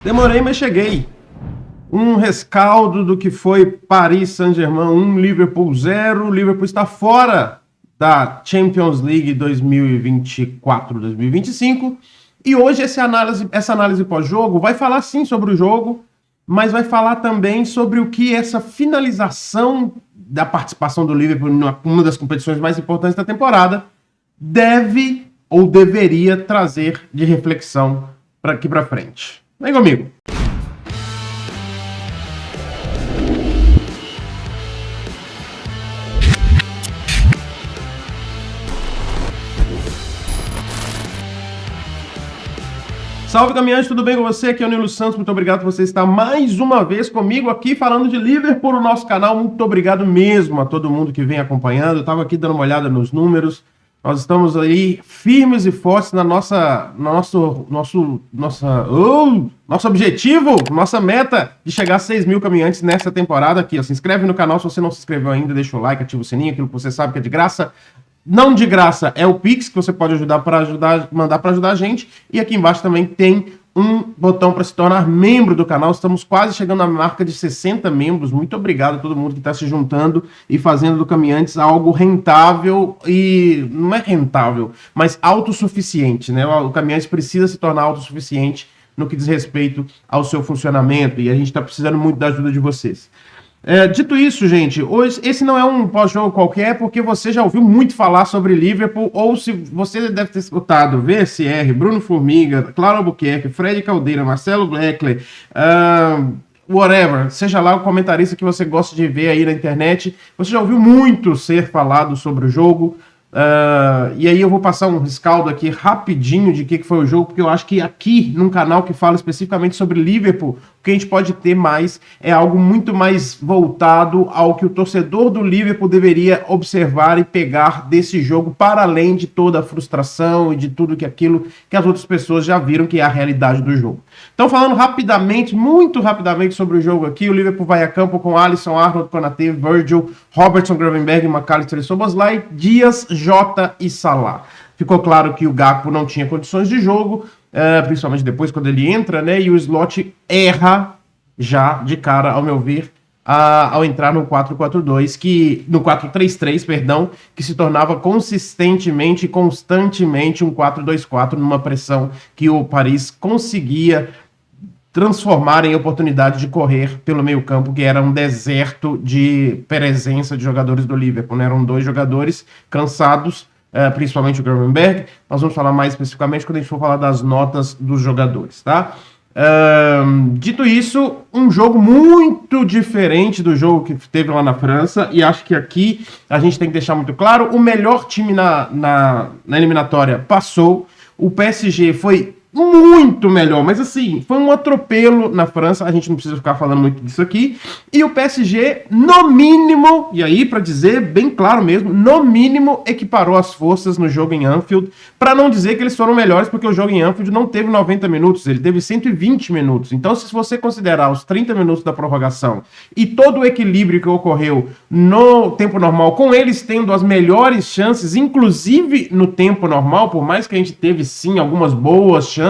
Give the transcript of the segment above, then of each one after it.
Demorei, mas cheguei. Um rescaldo do que foi Paris Saint-Germain 1, Liverpool 0. O Liverpool está fora da Champions League 2024-2025. E hoje essa análise pós-jogo vai falar sim sobre o jogo, mas vai falar também sobre o que essa finalização da participação do Liverpool em uma das competições mais importantes da temporada deve ou deveria trazer de reflexão para aqui para frente. Vem comigo. Salve, caminhante, tudo bem com você? Aqui é o Nilo Santos, muito obrigado por você estar mais uma vez comigo aqui falando de Liverpool no nosso canal. Muito obrigado mesmo a todo mundo que vem acompanhando. Eu estava aqui dando uma olhada nos números. Nós estamos aí firmes e fortes na nosso objetivo, nossa meta de chegar a 6 mil caminhantes nessa temporada aqui. Ó. Se inscreve no canal se você não se inscreveu ainda, deixa o like, ativa o sininho, aquilo que você sabe que é de graça. Não de graça é o Pix, que você pode mandar para ajudar a gente. E aqui embaixo também tem um botão para se tornar membro do canal. Estamos quase chegando à marca de 60 membros. Muito obrigado a todo mundo que está se juntando e fazendo do Caminhantes algo rentável e... não é rentável, mas autossuficiente, né? O Caminhantes precisa se tornar autossuficiente no que diz respeito ao seu funcionamento e a gente está precisando muito da ajuda de vocês. Dito isso, gente, hoje esse não é um pós-jogo qualquer, porque você já ouviu muito falar sobre Liverpool, ou se você deve ter escutado VSR, Bruno Formiga, Claro Albuquerque, Fred Caldeira, Marcelo Bleckler, whatever, seja lá o comentarista que você gosta de ver aí na internet, você já ouviu muito ser falado sobre o jogo. E aí eu vou passar um rescaldo aqui rapidinho de que foi o jogo, porque eu acho que aqui num canal que fala especificamente sobre Liverpool, o que a gente pode ter mais é algo muito mais voltado ao que o torcedor do Liverpool deveria observar e pegar desse jogo, para além de toda a frustração e de tudo aquilo que as outras pessoas já viram que é a realidade do jogo. Então, falando rapidamente, muito rapidamente sobre o jogo aqui, o Liverpool vai a campo com Alisson, Arnold, Konaté, Virgil, Robertson, Gravenberch, McAllister e Szoboszlai, Dias, Jota e Salah. Ficou claro que o Gakpo não tinha condições de jogo, principalmente depois quando ele entra, né? E o Slot erra já de cara, ao meu ver, ao entrar no 4-4-2, no 4-3-3, perdão, que se tornava consistentemente e constantemente um 4-2-4 numa pressão que o Paris conseguia transformar em oportunidade de correr pelo meio-campo, que era um deserto de presença de jogadores do Liverpool, né? Eram dois jogadores cansados, principalmente o Gravenberch. Nós vamos falar mais especificamente quando a gente for falar das notas dos jogadores, tá? Dito isso, um jogo muito diferente do jogo que teve lá na França, e acho que aqui a gente tem que deixar muito claro, o melhor time na eliminatória passou, o PSG foi muito melhor, mas assim, foi um atropelo na França, a gente não precisa ficar falando muito disso aqui, e o PSG, no mínimo, e aí para dizer bem claro mesmo, no mínimo equiparou as forças no jogo em Anfield, para não dizer que eles foram melhores, porque o jogo em Anfield não teve 90 minutos, ele teve 120 minutos, então se você considerar os 30 minutos da prorrogação e todo o equilíbrio que ocorreu no tempo normal, com eles tendo as melhores chances, inclusive no tempo normal, por mais que a gente teve sim algumas boas chances,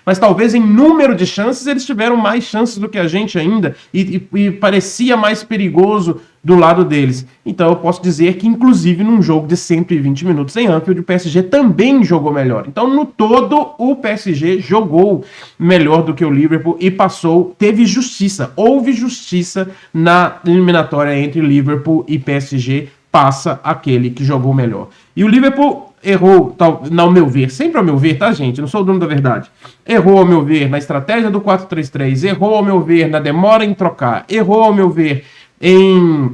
mas talvez em número de chances eles tiveram mais chances do que a gente ainda e parecia mais perigoso do lado deles. Então eu posso dizer que inclusive num jogo de 120 minutos em Anfield o PSG também jogou melhor. Então no todo o PSG jogou melhor do que o Liverpool e passou, teve justiça, houve justiça na eliminatória entre Liverpool e PSG, passa aquele que jogou melhor. E o Liverpool errou, ao meu ver, sempre ao meu ver, tá, gente? Eu não sou o dono da verdade. Errou, ao meu ver, na estratégia do 4-3-3, errou, ao meu ver, na demora em trocar, errou, ao meu ver, em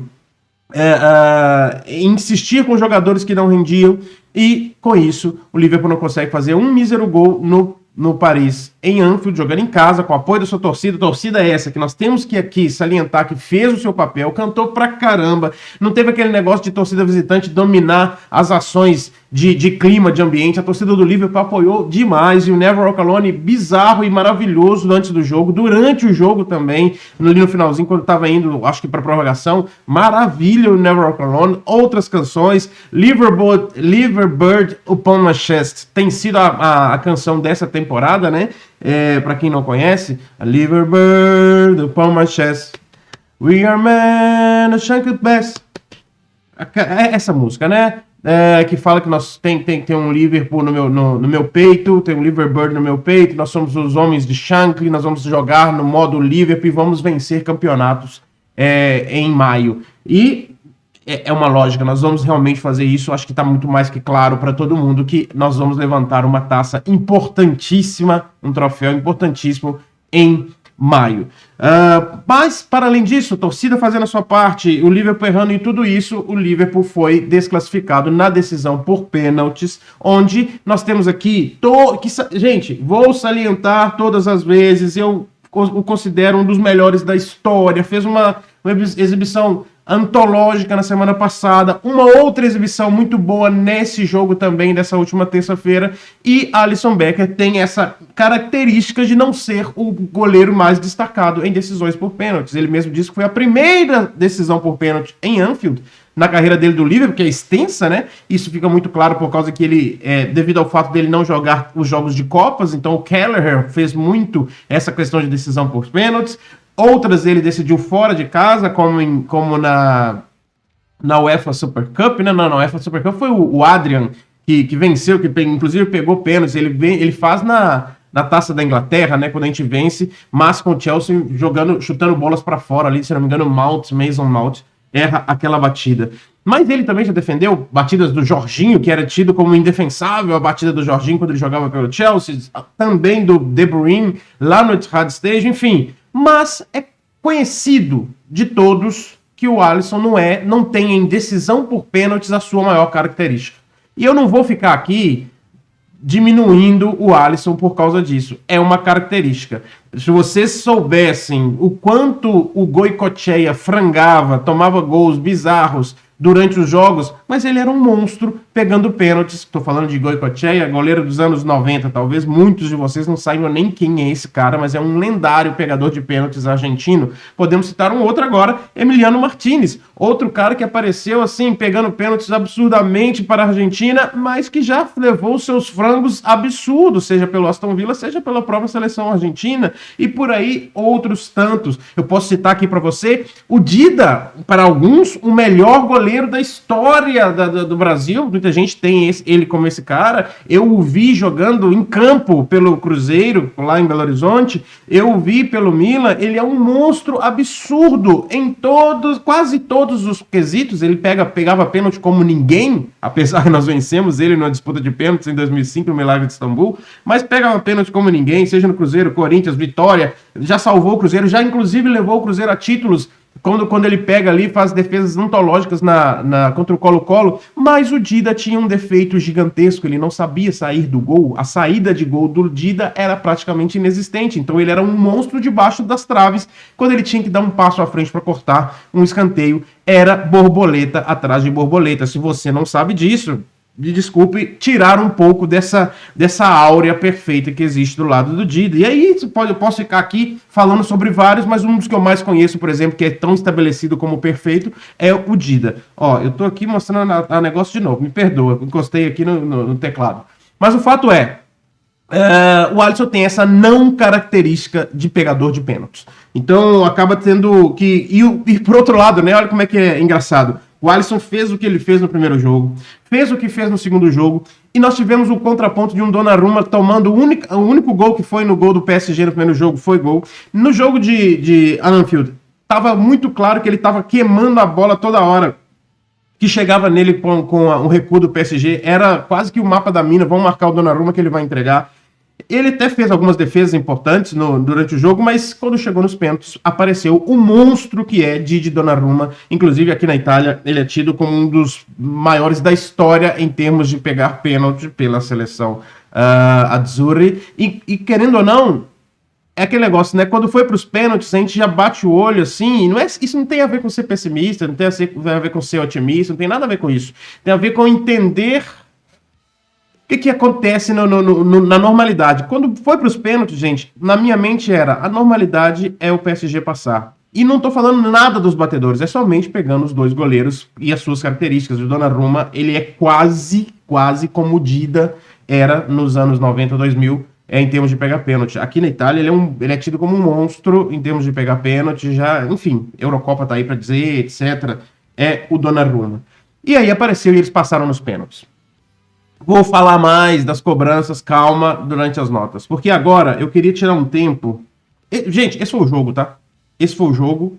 insistir com jogadores que não rendiam, e com isso o Liverpool não consegue fazer um mísero gol no Paris, em Anfield, jogando em casa, com o apoio da sua torcida. Torcida essa que nós temos que aqui salientar que fez o seu papel, cantou pra caramba, não teve aquele negócio de torcida visitante dominar as ações de clima, de ambiente. A torcida do Liverpool apoiou demais, e o Never Walk Alone bizarro e maravilhoso antes do jogo, durante o jogo também, ali no finalzinho, quando estava indo, acho que para prorrogação, maravilha o Never Walk Alone. Outras canções, Liverbird Upon My Chest, tem sido a canção dessa temporada, né? Para quem não conhece, a Liverbird Upon My Chest, We Are Men, Shank It Best. Essa música, né? Que fala que nós tem um Liverpool no meu peito, tem um Liverbird no meu peito, nós somos os homens de Shankly, nós vamos jogar no modo Liverpool e vamos vencer campeonatos em maio. E é uma lógica, nós vamos realmente fazer isso. Acho que está muito mais que claro para todo mundo que nós vamos levantar uma taça importantíssima, um troféu importantíssimo em maio. Mas, para além disso, a torcida fazendo a sua parte, o Liverpool errando em tudo isso, o Liverpool foi desclassificado na decisão por pênaltis, onde nós temos aqui... Gente, vou salientar todas as vezes, eu o considero um dos melhores da história, fez uma exibição antológica na semana passada, uma outra exibição muito boa nesse jogo também, dessa última terça-feira, e Alisson Becker tem essa característica de não ser o goleiro mais destacado em decisões por pênaltis. Ele mesmo disse que foi a primeira decisão por pênalti em Anfield, na carreira dele do Liverpool, que é extensa, né? Isso fica muito claro por causa que ele, devido ao fato dele não jogar os jogos de Copas, então o Kelleher fez muito essa questão de decisão por pênaltis. Outras ele decidiu fora de casa, como na UEFA Super Cup, né? Não, na UEFA Super Cup foi o Adrian que venceu, que inclusive pegou pênaltis. Ele faz na Taça da Inglaterra, né? Quando a gente vence, mas com o Chelsea chutando bolas para fora ali, se não me engano, Mason Mount erra aquela batida. Mas ele também já defendeu batidas do Jorginho, que era tido como indefensável, a batida do Jorginho quando ele jogava pelo Chelsea, também do De Bruyne lá no Etihad Stadium, enfim. Mas é conhecido de todos que o Alisson não tem em decisão por pênaltis a sua maior característica. E eu não vou ficar aqui diminuindo o Alisson por causa disso. É uma característica. Se vocês soubessem o quanto o Goicoechea frangava, tomava gols bizarros durante os jogos, mas ele era um monstro pegando pênaltis. Estou falando de Goicoechea, goleiro dos anos 90, talvez muitos de vocês não saibam nem quem é esse cara, mas é um lendário pegador de pênaltis argentino. Podemos citar um outro agora, Emiliano Martinez, outro cara que apareceu assim, pegando pênaltis absurdamente para a Argentina, mas que já levou seus frangos absurdos, seja pelo Aston Villa, seja pela própria seleção argentina, e por aí outros tantos. Eu posso citar aqui para você o Dida, para alguns, o melhor goleiro da história do Brasil. Muita gente tem ele como esse cara. Eu o vi jogando em campo pelo Cruzeiro, lá em Belo Horizonte. Eu o vi pelo Milan. Ele é um monstro absurdo em quase todos os quesitos. Ele pegava pênalti como ninguém, apesar que nós vencemos ele numa disputa de pênaltis em 2005, no Milagre de Istambul, mas pegava pênalti como ninguém, seja no Cruzeiro, Corinthians, Vitória, já salvou o Cruzeiro, já inclusive levou o Cruzeiro a títulos, quando ele pega ali, faz defesas antológicas contra o Colo-Colo, mas o Dida tinha um defeito gigantesco, ele não sabia sair do gol, a saída de gol do Dida era praticamente inexistente, então ele era um monstro debaixo das traves, quando ele tinha que dar um passo à frente para cortar um escanteio, era borboleta atrás de borboleta. Se você não sabe disso, me desculpe, tirar um pouco dessa áurea perfeita que existe do lado do Dida. E aí eu posso ficar aqui falando sobre vários, mas um dos que eu mais conheço, por exemplo, que é tão estabelecido como perfeito, é o Dida. Ó, eu tô aqui mostrando a negócio de novo, me perdoa, encostei aqui no teclado. Mas o fato o Alisson tem essa não característica de pegador de pênaltis. Então acaba tendo que... E por outro lado, né, olha como é que é engraçado. O Alisson fez o que ele fez no primeiro jogo, fez o que fez no segundo jogo, e nós tivemos o contraponto de um Donnarumma tomando o único gol que foi no gol do PSG no primeiro jogo, foi gol. No jogo de Anfield, estava muito claro que ele estava queimando a bola toda hora que chegava nele com o recuo do PSG, era quase que o mapa da mina, vão marcar o Donnarumma que ele vai entregar. Ele até fez algumas defesas importantes durante o jogo, mas quando chegou nos pênaltis, apareceu o monstro que é Didi Donnarumma. Inclusive, aqui na Itália, ele é tido como um dos maiores da história em termos de pegar pênalti pela seleção Azzurri. E querendo ou não, é aquele negócio, né? Quando foi para os pênaltis, a gente já bate o olho assim. Isso não tem a ver com ser pessimista, não tem a ver com ser otimista, não tem nada a ver com isso. Tem a ver com entender que acontece na normalidade? Quando foi para os pênaltis, gente, na minha mente era, a normalidade é o PSG passar. E não tô falando nada dos batedores, é somente pegando os dois goleiros e as suas características. O Donnarumma, ele é quase como o Dida era nos anos 90, 2000, em termos de pegar pênalti. Aqui na Itália, ele é tido como um monstro em termos de pegar pênalti, já, enfim, Eurocopa tá aí para dizer, etc. É o Donnarumma. E aí apareceu e eles passaram nos pênaltis. Vou falar mais das cobranças, calma, durante as notas. Porque agora eu queria tirar um tempo. Gente, esse foi o jogo, tá? Esse foi o jogo.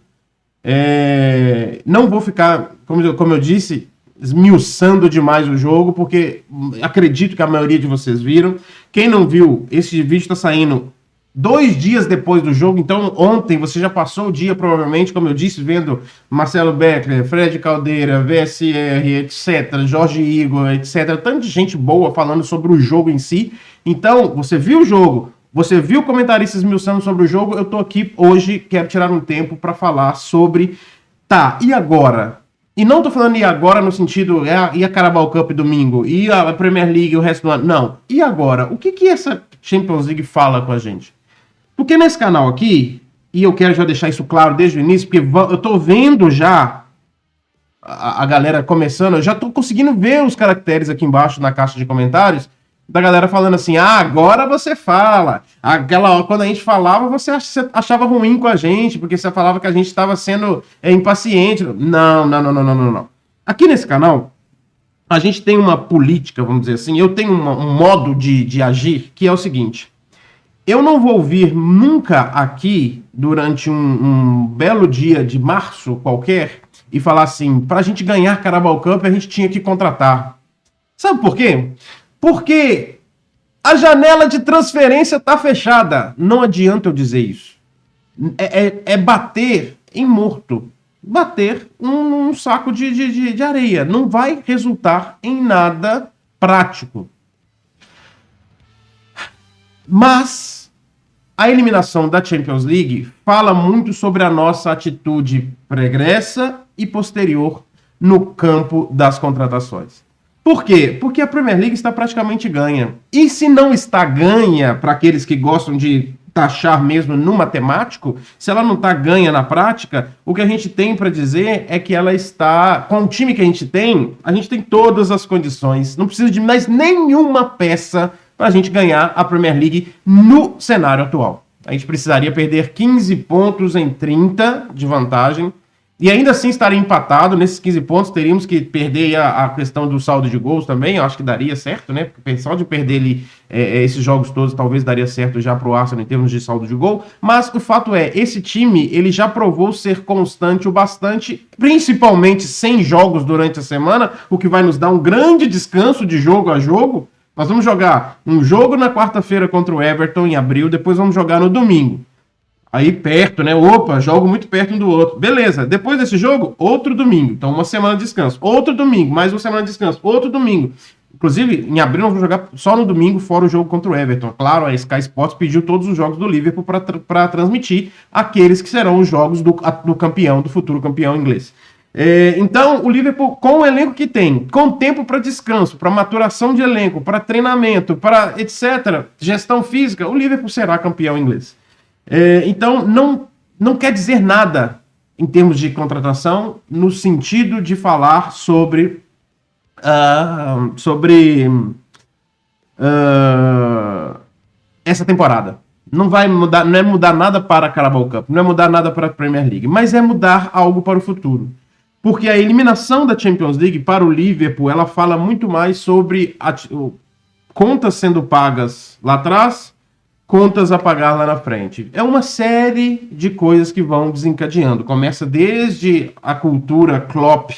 Não vou ficar, como eu disse, esmiuçando demais o jogo, porque acredito que a maioria de vocês viram. Quem não viu, esse vídeo está saindo 2 dias depois do jogo, então ontem você já passou o dia, provavelmente, como eu disse, vendo Marcelo Beckler, Fred Caldeira, VSR, etc., Jorge Igor, etc., tanta gente boa falando sobre o jogo em si. Então, você viu o jogo, você viu comentaristas esmiuçando sobre o jogo, eu tô aqui hoje, quero tirar um tempo para falar sobre, tá, e agora? E não tô falando e agora no sentido, e a Carabao Cup domingo, e a Premier League o resto do ano, não. E agora? O que essa Champions League fala com a gente? Porque nesse canal aqui, e eu quero já deixar isso claro desde o início, porque eu tô vendo já a galera começando, eu já tô conseguindo ver os caracteres aqui embaixo na caixa de comentários, da galera falando assim, agora você fala. Quando a gente falava, você achava ruim com a gente, porque você falava que a gente estava sendo impaciente. Não. Aqui nesse canal, a gente tem uma política, vamos dizer assim, eu tenho um modo de agir, que é o seguinte... Eu não vou vir nunca aqui, durante um belo dia de março qualquer, e falar assim, para a gente ganhar Carabao Cup, a gente tinha que contratar. Sabe por quê? Porque a janela de transferência está fechada. Não adianta eu dizer isso. É bater em morto. Bater num saco de areia. Não vai resultar em nada prático. Mas a eliminação da Champions League fala muito sobre a nossa atitude pregressa e posterior no campo das contratações. Por quê? Porque a Premier League está praticamente ganha. E se não está ganha, para aqueles que gostam de taxar mesmo no matemático, se ela não está ganha na prática, o que a gente tem para dizer é que ela está, com o time que a gente tem todas as condições, não precisa de mais nenhuma peça para a gente ganhar a Premier League no cenário atual. A gente precisaria perder 15 pontos em 30 de vantagem, e ainda assim estaria empatado. Nesses 15 pontos teríamos que perder a questão do saldo de gols também, eu acho que daria certo, né? Porque pensar de perder ali, esses jogos todos talvez daria certo já para o Arsenal em termos de saldo de gol, mas o fato é, esse time ele já provou ser constante o bastante, principalmente sem jogos durante a semana, o que vai nos dar um grande descanso de jogo a jogo. Nós vamos jogar um jogo na quarta-feira contra o Everton, em abril, depois vamos jogar no domingo. Aí perto, né? Opa, jogo muito perto um do outro. Beleza, depois desse jogo, outro domingo. Então uma semana de descanso. Outro domingo, mais uma semana de descanso. Outro domingo. Inclusive, em abril nós vamos jogar só no domingo, fora o jogo contra o Everton. Claro, a Sky Sports pediu todos os jogos do Liverpool para transmitir aqueles que serão os jogos do campeão, do futuro campeão inglês. Então, o Liverpool, com o elenco que tem, com tempo para descanso, para maturação de elenco, para treinamento, para etc., gestão física, o Liverpool será campeão inglês. Então, não quer dizer nada em termos de contratação, no sentido de falar sobre essa temporada. Não vai mudar, não é mudar nada para a Carabao Cup, não é mudar nada para a Premier League, mas é mudar algo para o futuro. Porque a eliminação da Champions League para o Liverpool, ela fala muito mais sobre contas sendo pagas lá atrás, contas a pagar lá na frente. É uma série de coisas que vão desencadeando. Começa desde a cultura Klopp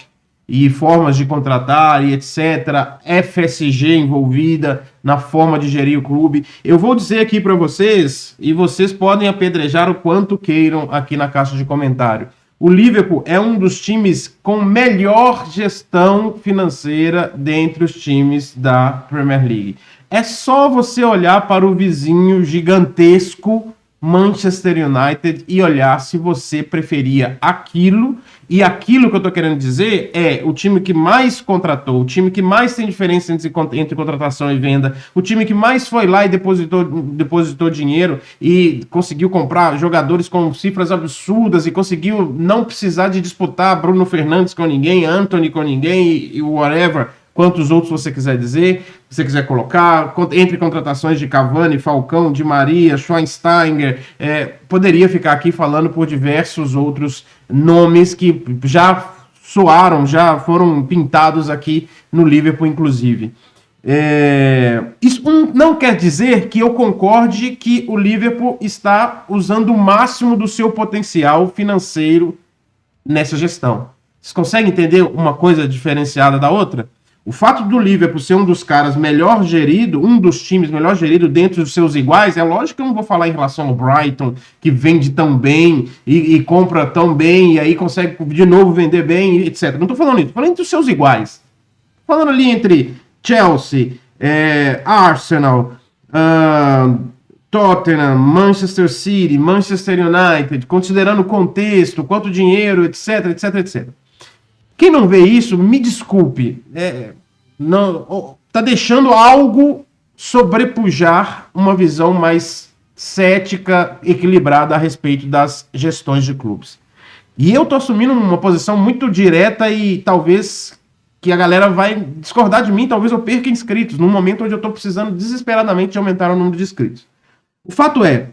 e formas de contratar e etc. FSG envolvida na forma de gerir o clube. Eu vou dizer aqui para vocês, e vocês podem apedrejar o quanto queiram aqui na caixa de comentário. O Liverpool é um dos times com melhor gestão financeira dentre os times da Premier League. É só você olhar para o vizinho gigantesco Manchester United e olhar se você preferia aquilo. E aquilo que eu tô querendo dizer é o time que mais contratou, o time que mais tem diferença entre contratação e venda, o time que mais foi lá e depositou dinheiro e conseguiu comprar jogadores com cifras absurdas e conseguiu não precisar de disputar Bruno Fernandes com ninguém, Antony com ninguém e whatever, quantos outros você quiser dizer, você quiser colocar, entre contratações de Cavani, Falcão, Di Maria, Schweinsteiger, poderia ficar aqui falando por diversos outros nomes que já soaram, já foram pintados aqui no Liverpool, inclusive. Isso não quer dizer que eu concorde que o Liverpool está usando o máximo do seu potencial financeiro nessa gestão. Vocês conseguem entender uma coisa diferenciada da outra? O fato do Liverpool ser um dos caras melhor gerido, um dos times melhor gerido dentro dos seus iguais, é lógico que eu não vou falar em relação ao Brighton, que vende tão bem e compra tão bem, e aí consegue de novo vender bem, etc. Não estou falando isso, estou falando entre os seus iguais. Falando ali entre Chelsea, Arsenal, Tottenham, Manchester City, Manchester United, considerando o contexto, quanto dinheiro, etc, etc, etc. Quem não vê isso, me desculpe, tá deixando algo sobrepujar uma visão mais cética, equilibrada a respeito das gestões de clubes. E eu tô assumindo uma posição muito direta e talvez que a galera vai discordar de mim, talvez eu perca inscritos, num momento onde eu tô precisando desesperadamente de aumentar o número de inscritos. O fato é,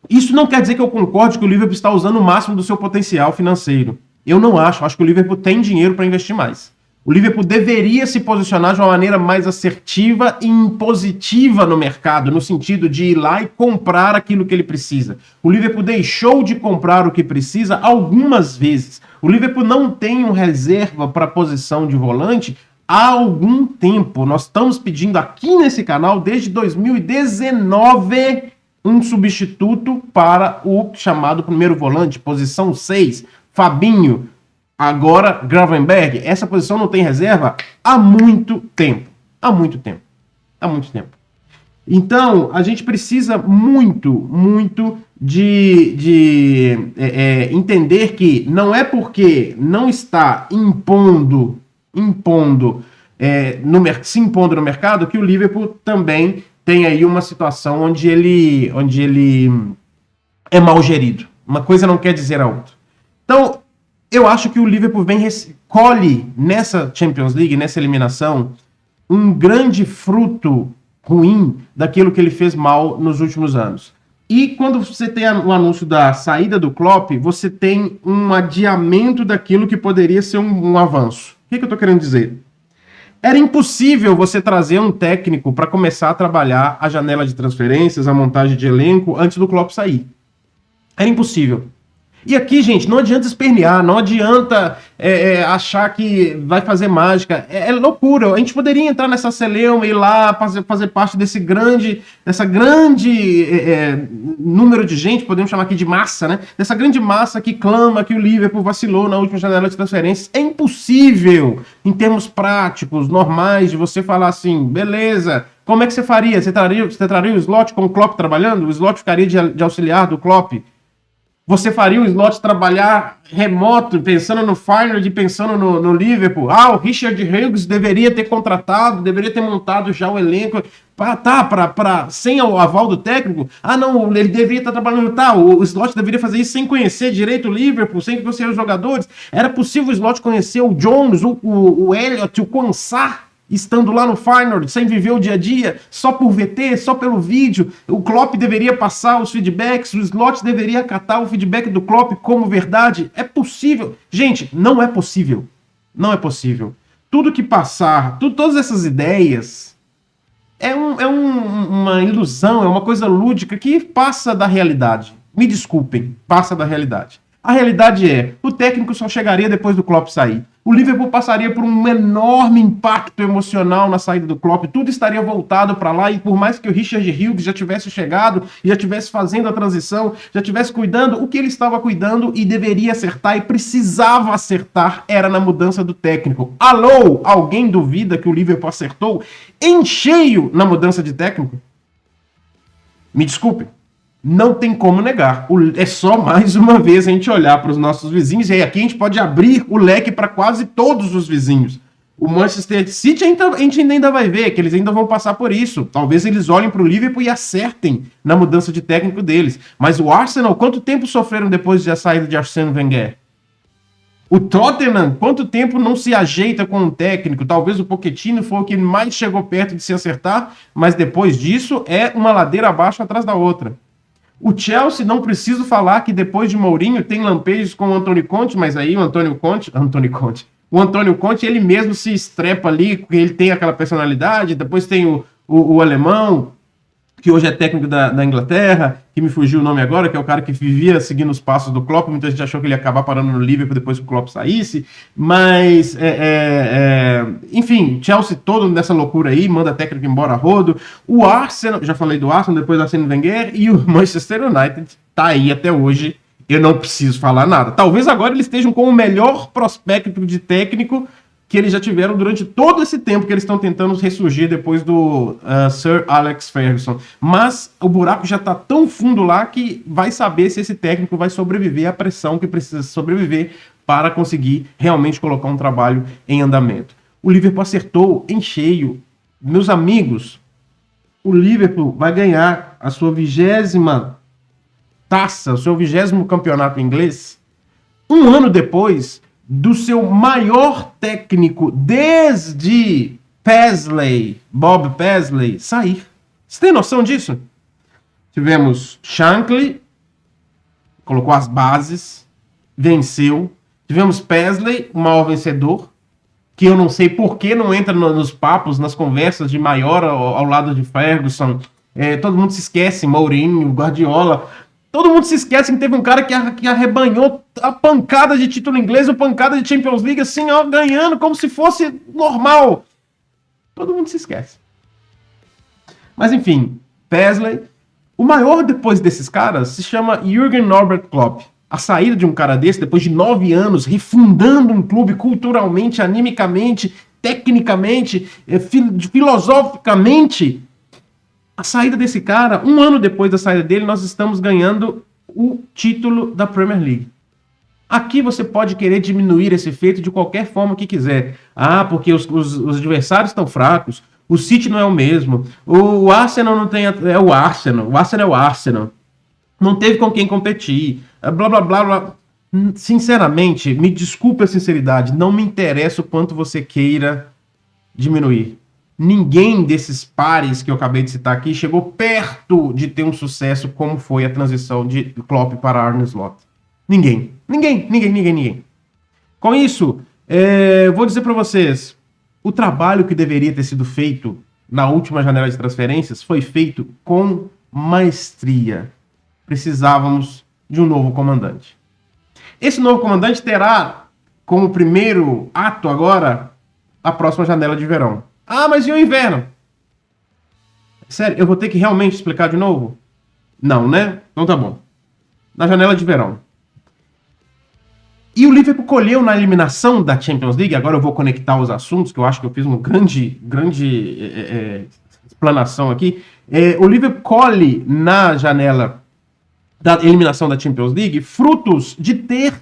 isso não quer dizer que eu concorde que o Liverpool está usando o máximo do seu potencial financeiro. Eu não acho que o Liverpool tem dinheiro para investir mais. O Liverpool deveria se posicionar de uma maneira mais assertiva e impositiva no mercado, no sentido de ir lá e comprar aquilo que ele precisa. O Liverpool deixou de comprar o que precisa algumas vezes. O Liverpool não tem um reserva para a posição de volante há algum tempo. Nós estamos pedindo aqui nesse canal, desde 2019, um substituto para o chamado primeiro volante, posição 6, Fabinho, agora Gravenberch. Essa posição não tem reserva há muito tempo. Há muito tempo. Há muito tempo. Então, a gente precisa muito de entender que não é porque não está se impondo no mercado que o Liverpool também tem aí uma situação onde ele é mal gerido. Uma coisa não quer dizer a outra. Então, eu acho que o Liverpool colhe nessa Champions League, nessa eliminação, um grande fruto ruim daquilo que ele fez mal nos últimos anos. E quando você tem o anúncio da saída do Klopp, você tem um adiamento daquilo que poderia ser um avanço. O que eu estou querendo dizer? Era impossível você trazer um técnico para começar a trabalhar a janela de transferências, a montagem de elenco, antes do Klopp sair. Era impossível. E aqui, gente, não adianta espernear, não adianta achar que vai fazer mágica. É loucura. A gente poderia entrar nessa celeuma e ir lá fazer parte dessa grande número de gente, podemos chamar aqui de massa, né? Dessa grande massa que clama que o Liverpool vacilou na última janela de transferências. É impossível, em termos práticos, normais, de você falar assim, beleza, como é que você faria? Você traria o Slot com o Klopp trabalhando? O Slot ficaria de auxiliar do Klopp? Você faria o Slot trabalhar remoto, pensando no Feyenoord, pensando no Liverpool? O Richard Hughes deveria ter contratado, deveria ter montado já o elenco, sem o aval do técnico? Não, ele deveria estar trabalhando, o Slot deveria fazer isso sem conhecer direito o Liverpool, sem conhecer os jogadores. Era possível o Slot conhecer o Jones, o Elliott, o Quansah, estando lá no Feyenoord, sem viver o dia a dia, só por VT, só pelo vídeo. O Klopp deveria passar os feedbacks, o Slot deveria acatar o feedback do Klopp como verdade. É possível. Gente, não é possível. Não é possível. Tudo que passar, todas essas ideias, é uma ilusão, é uma coisa lúdica que passa da realidade. Me desculpem, passa da realidade. A realidade é, o técnico só chegaria depois do Klopp sair. O Liverpool passaria por um enorme impacto emocional na saída do Klopp. Tudo estaria voltado para lá e por mais que o Richard Hughes já tivesse chegado, já tivesse fazendo a transição, já tivesse cuidando, o que ele estava cuidando e deveria acertar e precisava acertar era na mudança do técnico. Alô? Alguém duvida que o Liverpool acertou em cheio na mudança de técnico? Me desculpe. Não tem como negar. É só mais uma vez a gente olhar para os nossos vizinhos, e aí aqui a gente pode abrir o leque para quase todos os vizinhos. O Manchester City a gente ainda vai ver, que eles ainda vão passar por isso. Talvez eles olhem para o Liverpool e acertem na mudança de técnico deles. Mas o Arsenal, quanto tempo sofreram depois da saída de Arsène Wenger? O Tottenham, quanto tempo não se ajeita com um técnico? Talvez o Pochettino foi o que mais chegou perto de se acertar, mas depois disso é uma ladeira abaixo atrás da outra. O Chelsea, não preciso falar que depois de Mourinho tem lampejos com o Antônio Conte, mas aí o Antônio Conte, ele mesmo se estrepa ali, porque ele tem aquela personalidade. Depois tem o alemão, que hoje é técnico da Inglaterra, que me fugiu o nome agora, que é o cara que vivia seguindo os passos do Klopp. Muita gente achou que ele ia acabar parando no Liverpool depois que o Klopp saísse. Mas, enfim, Chelsea todo nessa loucura aí, manda técnico embora a rodo. O Arsenal, já falei do Arsenal, depois da Arsène Wenger, e o Manchester United tá aí até hoje. Eu não preciso falar nada. Talvez agora eles estejam com o melhor prospecto de técnico que eles já tiveram durante todo esse tempo que eles estão tentando ressurgir depois do Sir Alex Ferguson. Mas o buraco já está tão fundo lá que vai saber se esse técnico vai sobreviver à pressão que precisa sobreviver para conseguir realmente colocar um trabalho em andamento. O Liverpool acertou em cheio. Meus amigos, o Liverpool vai ganhar a sua 20ª taça, o seu 20º campeonato inglês, um ano depois do seu maior técnico desde Bob Paisley, sair. Você tem noção disso? Tivemos Shankly, colocou as bases, venceu. Tivemos Paisley, o maior vencedor, que eu não sei por que não entra nos papos, nas conversas de maior ao lado de Ferguson. Todo mundo se esquece, Mourinho, Guardiola. Todo mundo se esquece que teve um cara que arrebanhou a pancada de título inglês, a pancada de Champions League, assim, ó, ganhando como se fosse normal. Todo mundo se esquece. Mas, enfim, Paisley. O maior depois desses caras se chama Jürgen Norbert Klopp. A saída de um cara desse, depois de 9 anos, refundando um clube culturalmente, animicamente, tecnicamente, filosoficamente. A saída desse cara, um ano depois da saída dele, nós estamos ganhando o título da Premier League. Aqui você pode querer diminuir esse feito de qualquer forma que quiser. Ah, porque os adversários estão fracos, o City não é o mesmo, o Arsenal não tem... É o Arsenal é o Arsenal. Não teve com quem competir, blá, blá, blá, blá. Sinceramente, me desculpe a sinceridade, não me interessa o quanto você queira diminuir. Ninguém desses pares que eu acabei de citar aqui chegou perto de ter um sucesso como foi a transição de Klopp para Arne Slot. Ninguém. Com isso, vou dizer para vocês, o trabalho que deveria ter sido feito na última janela de transferências foi feito com maestria. Precisávamos de um novo comandante. Esse novo comandante terá como primeiro ato agora a próxima janela de verão. Ah, mas e o inverno? Sério, eu vou ter que realmente explicar de novo? Não, né? Então tá bom. Na janela de verão. E o Liverpool colheu na eliminação da Champions League, agora eu vou conectar os assuntos, que eu acho que eu fiz uma grande explanação aqui. O Liverpool colhe na janela da eliminação da Champions League frutos de ter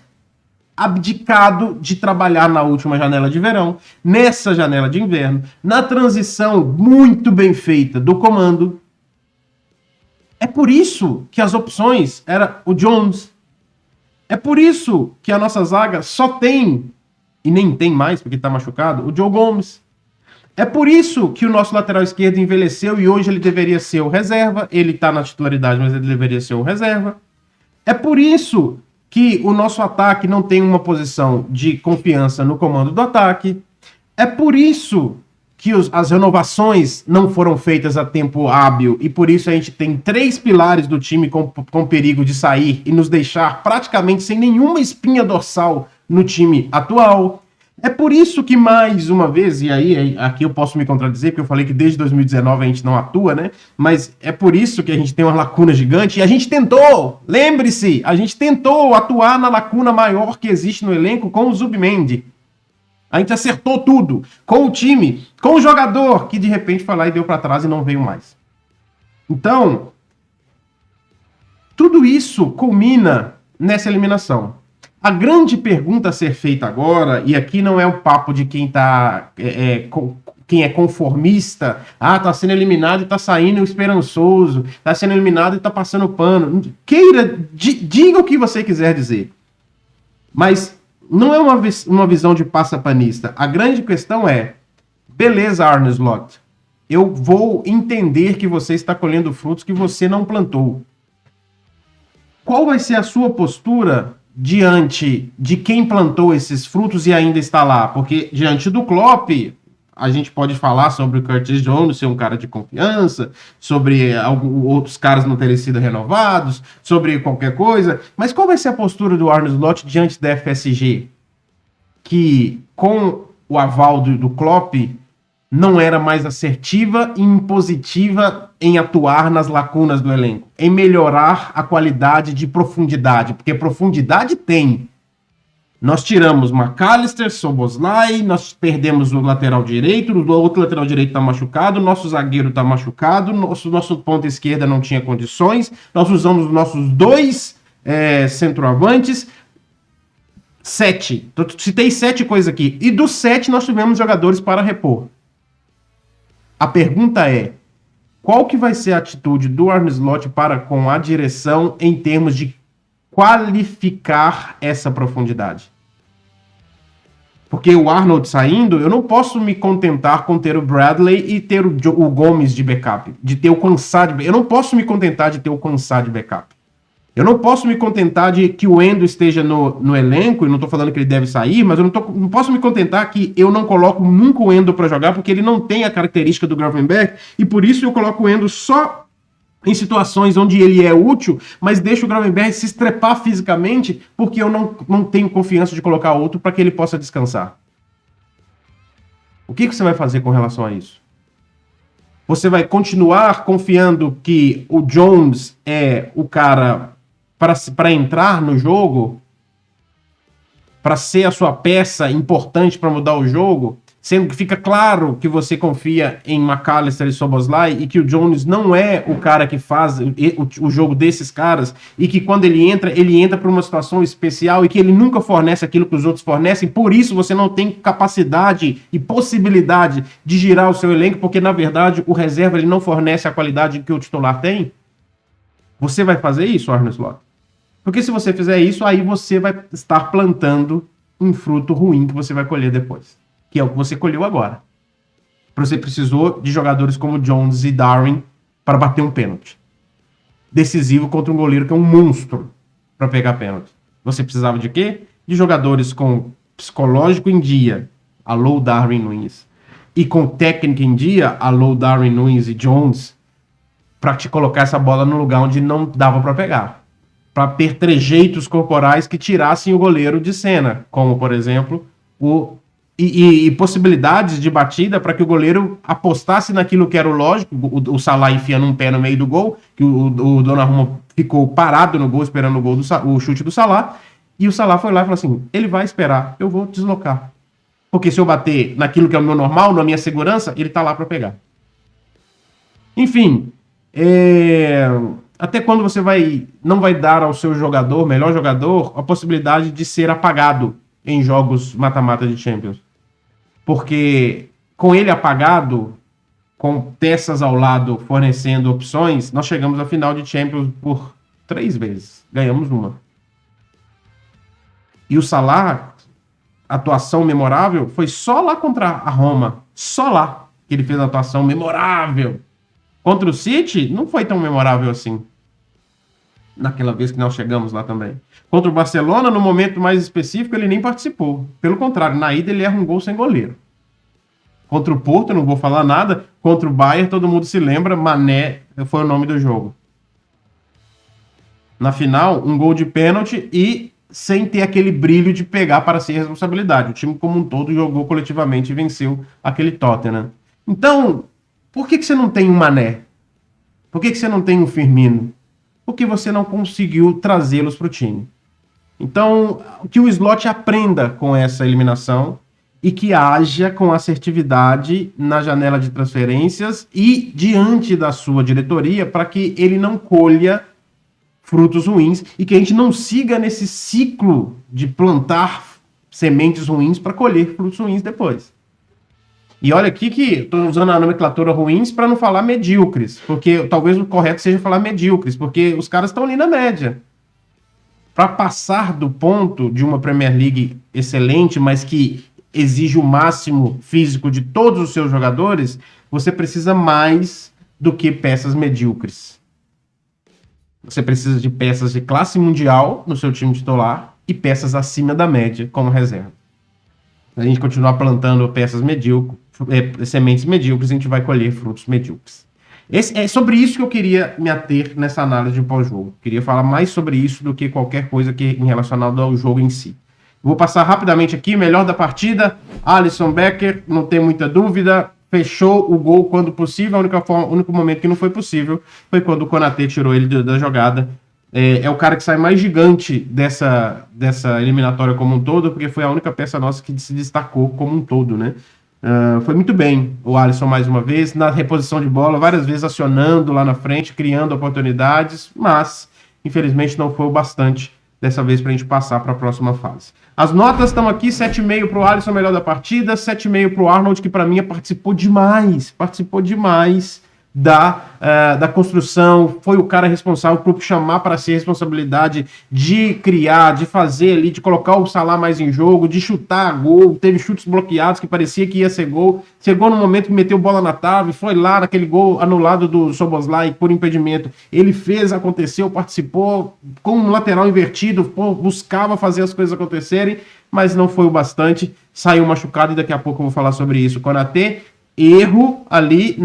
abdicado de trabalhar na última janela de verão, nessa janela de inverno, na transição muito bem feita do comando. É por isso que as opções eram o Jones. É por isso que a nossa zaga só tem, e nem tem mais porque está machucado, o Joe Gomes. É por isso que o nosso lateral esquerdo envelheceu e hoje ele deveria ser o reserva. Ele está na titularidade, mas ele deveria ser o reserva. É por isso que o nosso ataque não tem uma posição de confiança no comando do ataque. É por isso que as renovações não foram feitas a tempo hábil e por isso a gente tem 3 pilares do time com perigo de sair e nos deixar praticamente sem nenhuma espinha dorsal no time atual. É por isso que, mais uma vez, e aí aqui eu posso me contradizer, porque eu falei que desde 2019 a gente não atua, né? Mas é por isso que a gente tem uma lacuna gigante e a gente tentou, lembre-se, a gente tentou atuar na lacuna maior que existe no elenco com o Zubimendi. A gente acertou tudo, com o time, com o jogador, que de repente foi lá e deu para trás e não veio mais. Então, Tudo isso culmina nessa eliminação. A grande pergunta a ser feita agora, e aqui não é o papo de quem quem é conformista, tá sendo eliminado e tá saindo esperançoso, tá sendo eliminado e tá passando pano. Diga o que você quiser dizer. Mas não é uma visão de passapanista. A grande questão é, beleza, Arne Slot, eu vou entender que você está colhendo frutos que você não plantou. Qual vai ser a sua postura diante de quem plantou esses frutos e ainda está lá? Porque diante do Klopp, a gente pode falar sobre o Curtis Jones ser um cara de confiança, sobre outros caras não terem sido renovados, sobre qualquer coisa. Mas qual vai ser a postura do Arne Slot diante da FSG? Que com o aval do Klopp não era mais assertiva e impositiva em atuar nas lacunas do elenco, em melhorar a qualidade de profundidade, porque profundidade tem. Nós tiramos McAllister, Szoboszlai, nós perdemos o lateral direito, o outro lateral direito está machucado, nosso zagueiro está machucado, nosso ponta esquerda não tinha condições, nós usamos os nossos dois centroavantes, 7. Citei 7 coisas aqui, e dos 7 nós tivemos jogadores para repor. A pergunta é, qual que vai ser a atitude do Arne Slot para com a direção em termos de qualificar essa profundidade? Porque o Arnold saindo, eu não posso me contentar com ter o Bradley e ter o Gomes de backup, de ter o Konsa de backup. Eu não posso me contentar de ter o Konsa de backup. Eu não posso me contentar de que o Endo esteja no elenco, e não estou falando que ele deve sair, mas eu não posso me contentar que eu não coloco nunca o Endo para jogar, porque ele não tem a característica do Gravenberch, e por isso eu coloco o Endo só em situações onde ele é útil, mas deixo o Gravenberch se estrepar fisicamente, porque eu não tenho confiança de colocar outro para que ele possa descansar. O que você vai fazer com relação a isso? Você vai continuar confiando que o Jones é o cara para entrar no jogo, para ser a sua peça importante para mudar o jogo, sendo que fica claro que você confia em McAllister e Szoboszlai e que o Jones não é o cara que faz o jogo desses caras e que quando ele entra por uma situação especial e que ele nunca fornece aquilo que os outros fornecem, por isso você não tem capacidade e possibilidade de girar o seu elenco, porque na verdade o reserva ele não fornece a qualidade que o titular tem. Você vai fazer isso, Arne Slot? Porque se você fizer isso, aí você vai estar plantando um fruto ruim que você vai colher depois. Que é o que você colheu agora. Você precisou de jogadores como Jones e Darwin para bater um pênalti. Decisivo contra um goleiro que é um monstro para pegar pênalti. Você precisava de quê? De jogadores com psicológico em dia, alô Darwin Núñez, e com técnica em dia, alô Darwin Núñez e Jones, para te colocar essa bola no lugar onde não dava para pegar. Para ter trejeitos corporais que tirassem o goleiro de cena, como, por exemplo, e possibilidades de batida para que o goleiro apostasse naquilo que era o lógico, o Salah enfiando um pé no meio do gol, que o Donnarumma ficou parado no gol esperando o chute do Salah, e o Salah foi lá e falou assim, ele vai esperar, eu vou deslocar. Porque se eu bater naquilo que é o meu normal, na minha segurança, ele tá lá para pegar. Enfim, até quando você não vai dar ao seu jogador, melhor jogador, a possibilidade de ser apagado em jogos mata-mata de Champions? Porque com ele apagado, com peças ao lado fornecendo opções, nós chegamos à final de Champions por 3 vezes. Ganhamos uma. E o Salah, atuação memorável, foi só lá contra a Roma. Só lá que ele fez a atuação memorável. Contra o City, não foi tão memorável assim. Naquela vez que nós chegamos lá também. Contra o Barcelona, no momento mais específico, ele nem participou. Pelo contrário, na ida ele erra um gol sem goleiro. Contra o Porto, não vou falar nada. Contra o Bayern, todo mundo se lembra, Mané foi o nome do jogo. Na final, um gol de pênalti e sem ter aquele brilho de pegar para si a responsabilidade. O time como um todo jogou coletivamente e venceu aquele Tottenham. Então, por que você não tem um Mané? Por que você não tem um Firmino? Porque você não conseguiu trazê-los para o time. Então, que o Slot aprenda com essa eliminação e que haja com assertividade na janela de transferências e diante da sua diretoria para que ele não colha frutos ruins e que a gente não siga nesse ciclo de plantar sementes ruins para colher frutos ruins depois. E olha aqui que estou usando a nomenclatura ruins para não falar medíocres, porque talvez o correto seja falar medíocres, porque os caras estão ali na média. Para passar do ponto de uma Premier League excelente, mas que exige o máximo físico de todos os seus jogadores, você precisa mais do que peças medíocres. Você precisa de peças de classe mundial no seu time titular e peças acima da média como reserva. Se a gente continuar plantando peças medíocres, sementes medíocres, a gente vai colher frutos medíocres. É sobre isso que eu queria me ater nessa análise de pós-jogo. Queria falar mais sobre isso do que qualquer coisa que em relacionado ao jogo em si. Vou passar rapidamente aqui, melhor da partida, Alisson Becker, não tem muita dúvida, fechou o gol quando possível, o único momento que não foi possível foi quando o Konaté tirou ele da jogada. É o cara que sai mais gigante dessa eliminatória como um todo, porque foi a única peça nossa que se destacou como um todo, né? Foi muito bem o Alisson mais uma vez, na reposição de bola, várias vezes acionando lá na frente, criando oportunidades, mas infelizmente não foi o bastante dessa vez para a gente passar para a próxima fase. As notas estão aqui, 7,5 para o Alisson, melhor da partida, 7,5 para o Arnold, que para mim participou demais da construção, foi o cara responsável por chamar para si a responsabilidade de criar, de fazer ali, de colocar o Salah mais em jogo, de chutar a gol, teve chutes bloqueados que parecia que ia ser gol, chegou no momento que meteu bola na trave, foi lá naquele gol anulado do Szoboszlai por impedimento, ele fez, aconteceu, participou com um lateral invertido, buscava fazer as coisas acontecerem, mas não foi o bastante, saiu machucado e daqui a pouco eu vou falar sobre isso. Konaté, erro ali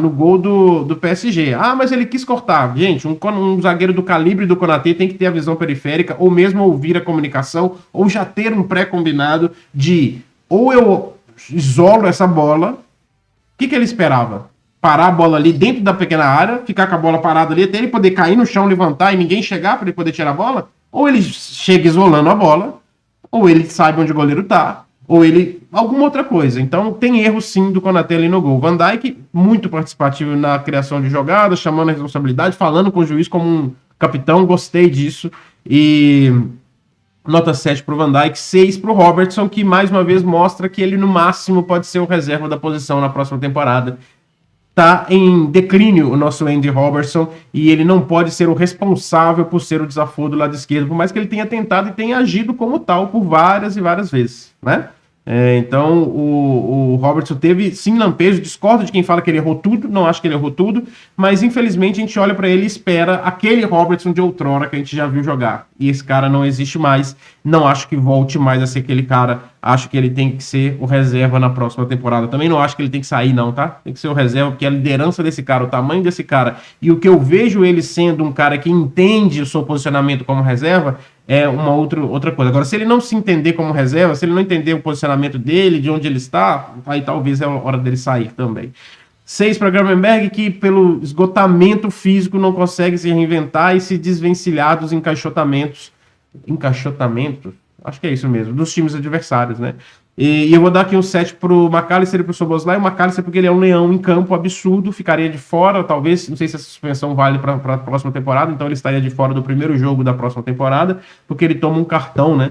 no gol do PSG. Ah, mas ele quis cortar. Gente, um zagueiro do calibre do Konaté tem que ter a visão periférica, ou mesmo ouvir a comunicação, ou já ter um pré-combinado de ou eu isolo essa bola. O que ele esperava? Parar a bola ali dentro da pequena área, ficar com a bola parada ali, até ele poder cair no chão, levantar e ninguém chegar para ele poder tirar a bola? Ou ele chega isolando a bola, ou ele sabe onde o goleiro tá, ou ele... alguma outra coisa. Então, tem erro sim do Konaté ali no gol. Van Dijk, muito participativo na criação de jogadas, chamando a responsabilidade, falando com o juiz como um capitão, gostei disso. E nota 7 para o Van Dijk, 6 para o Robertson, que mais uma vez mostra que ele no máximo pode ser o reserva da posição na próxima temporada. Tá em declínio o nosso Andy Robertson e ele não pode ser o responsável por ser o desafio do lado esquerdo, por mais que ele tenha tentado e tenha agido como tal por várias e várias vezes, né? Então o Robertson teve sim lampejo, discordo de quem fala que ele errou tudo, não acho que ele errou tudo, mas infelizmente a gente olha para ele e espera aquele Robertson de outrora que a gente já viu jogar, e esse cara não existe mais, não acho que volte mais a ser aquele cara, acho que ele tem que ser o reserva na próxima temporada, também não acho que ele tem que sair não, tá? Tem que ser o reserva, porque a liderança desse cara, o tamanho desse cara, e o que eu vejo ele sendo um cara que entende o seu posicionamento como reserva, é uma outra coisa. Agora, se ele não se entender como reserva, se ele não entender o posicionamento dele, de onde ele está, aí talvez é a hora dele sair também. 6 para Gravenberch, que pelo esgotamento físico não consegue se reinventar e se desvencilhar dos encaixotamentos, acho que é isso mesmo, dos times adversários, né? E eu vou dar aqui um 7 pro McAllister e pro Szoboszlai. O McAllister porque ele é um leão em campo absurdo, ficaria de fora, talvez, não sei se essa suspensão vale para a próxima temporada, então ele estaria de fora do primeiro jogo da próxima temporada, porque ele toma um cartão, né?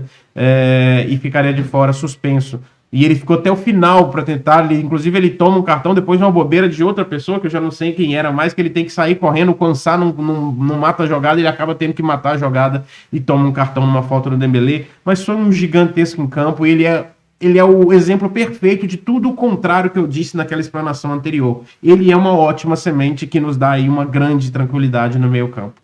E ficaria de fora suspenso. E ele ficou até o final para tentar, inclusive ele toma um cartão depois de uma bobeira de outra pessoa, que eu já não sei quem era mais, que ele tem que sair correndo, o Quansah não mata a jogada, ele acaba tendo que matar a jogada e toma um cartão numa falta do Dembélé, mas foi um gigantesco em campo, ele é o exemplo perfeito de tudo o contrário que eu disse naquela explanação anterior. Ele é uma ótima semente que nos dá aí uma grande tranquilidade no meio campo.